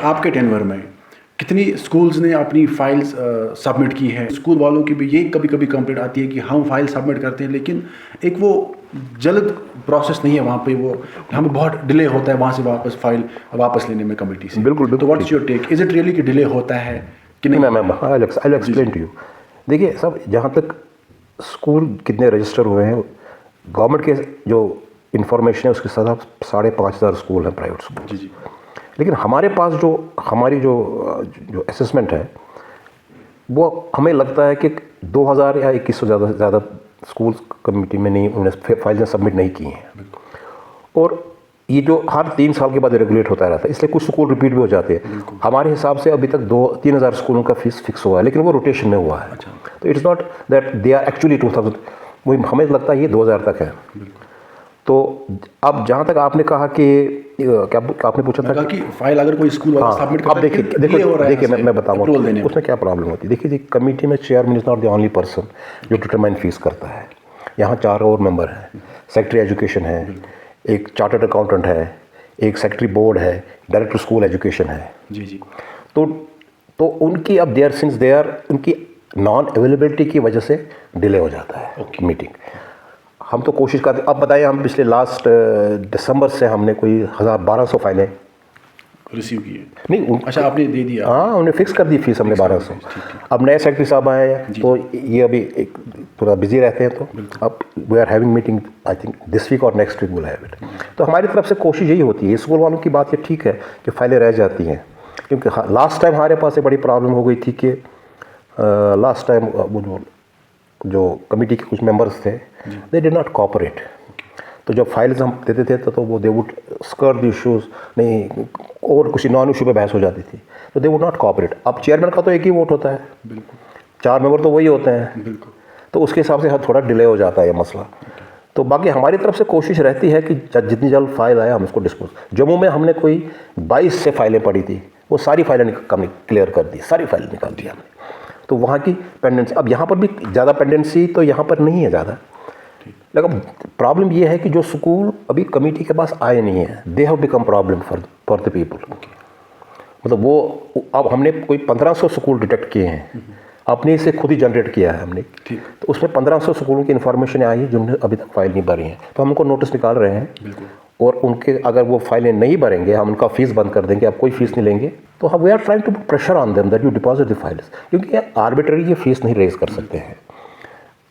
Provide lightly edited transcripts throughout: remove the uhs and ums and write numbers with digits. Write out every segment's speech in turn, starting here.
आपके टेनवर में कितनी स्कूल्स ने अपनी फाइल्स सबमिट की है? स्कूल वालों की भी ये कभी कभी कंप्लेंट आती है कि हम फाइल सबमिट करते हैं लेकिन एक वो जल्द प्रोसेस नहीं है वहाँ पे, वो हमें बहुत डिले होता है वहाँ से वापस फाइल वापस लेने में कमेटी से। बिल्कुल तो what's your take, is it really कि डिले होता है कि नहीं? Ma'am I explain to you. देखिए सब, जहाँ तक स्कूल कितने रजिस्टर हुए हैं, गवर्नमेंट के जो इंफॉर्मेशन है उसके साथ 5,500 स्कूल हैं, प्राइवेट स्कूल। जी जी। लेकिन हमारे पास हमारी जो असेसमेंट है वो हमें लगता है कि 2,000 या 2,100 ज़्यादा स्कूल कमेटी में नहीं, उन्होंने फाइलें सबमिट नहीं की हैं। और ये जो हर 3 साल के बाद रेगुलेट होता रहता है, इसलिए कुछ स्कूल रिपीट भी हो जाते हैं। हमारे हिसाब से अभी तक 2-3 हज़ार स्कूलों का फीस फिक्स हुआ है, लेकिन वो रोटेशन में हुआ है। तो it's not that they are actually 2,000, वो हमें लगता है ये 2,000 तक है। तो अब जहाँ तक आपने कहा कि क्या आपने पूछा था कि फाइल अगर कोई स्कूल वाला सबमिट करता है, देखिए मैं बताऊंगा उसमें क्या प्रॉब्लम होती है। देखिए जी, कमेटी में chairman is not the only person जो डिटरमाइन फीस करता है। यहाँ 4 और मेंबर हैं, सेक्रेटरी एजुकेशन है, एक चार्टर्ड अकाउंटेंट है, एक सेक्रेटरी बोर्ड है, डायरेक्टर स्कूल एजुकेशन है। जी जी। तो उनकी अब देयर सिंस दे आर, उनकी नॉन अवेलेबिलिटी की वजह से डिले हो जाता है मीटिंग। हम तो कोशिश करते, अब बताइए, हम पिछले लास्ट दिसंबर से हमने कोई 1,200 फाइलें रिसीव किए। नहीं, अच्छा आपने दे दिया? हाँ, उन्हें फिक्स कर दी फीस हमने 1,200। अब नए सेक्रेटरी साहब आए हैं तो ये अभी एक थोड़ा बिजी रहते हैं, तो अब we are having meeting, I think this week और next week will have it. तो हमारी तरफ से कोशिश यही होती है। स्कूल वालों की बात ये ठीक है कि फाइलें रह जाती हैं, क्योंकि लास्ट टाइम हमारे पास एक बड़ी प्रॉब्लम हो गई थी कि लास्ट टाइम वो जो कमेटी के कुछ मेंबर्स थे, दे डिड नॉट कोऑपरेट। तो जब फाइल्स हम देते थे तो वो they would skirt the issues, नहीं और कुछ नॉन इशू पे बहस हो जाती थी, तो दे वुड नॉट कोऑपरेट। अब चेयरमैन का तो एक ही वोट होता है, 4 मेंबर तो वही होते हैं, तो उसके हिसाब से थोड़ा डिले हो जाता है ये मसला। तो बाकी हमारी तरफ से कोशिश रहती है कि जितनी जल्द फाइल आए हम उसको डिस्पोज। जम्मू में हमने कोई 22 से फाइलें पड़ी थी, वो सारी फाइलें क्लियर कर दी, सारी फाइलें निकाल दी हमने। तो वहाँ की पेंडेंसी, अब यहाँ पर भी ज़्यादा पेंडेंसी तो यहाँ पर नहीं है ज़्यादा, लेकिन प्रॉब्लम ये है कि जो स्कूल अभी कमेटी के पास आए नहीं है, they have become problem for the people. मतलब वो अब हमने कोई 1,500 स्कूल डिटेक्ट किए हैं, अपने से खुद ही जनरेट किया है हमने। तो उसमें 1,500 स्कूलों की इन्फॉर्मेशन आई है जिन्होंने अभी तक फाइल नहीं भरी है, तो हम उनको नोटिस निकाल रहे हैं। और उनके अगर वो फाइलें नहीं भरेंगे, हम उनका फीस बंद कर देंगे, अब कोई फीस नहीं लेंगे। तो हम we are trying to pressure on them that you deposit the files, क्योंकि आर्बिट्ररी ये फीस नहीं रेज कर सकते हैं।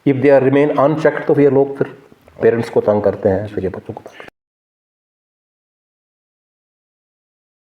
If they are remain unchecked तो फिर लोग फिर पेरेंट्स को तंग करते हैं, फिर ये बच्चों को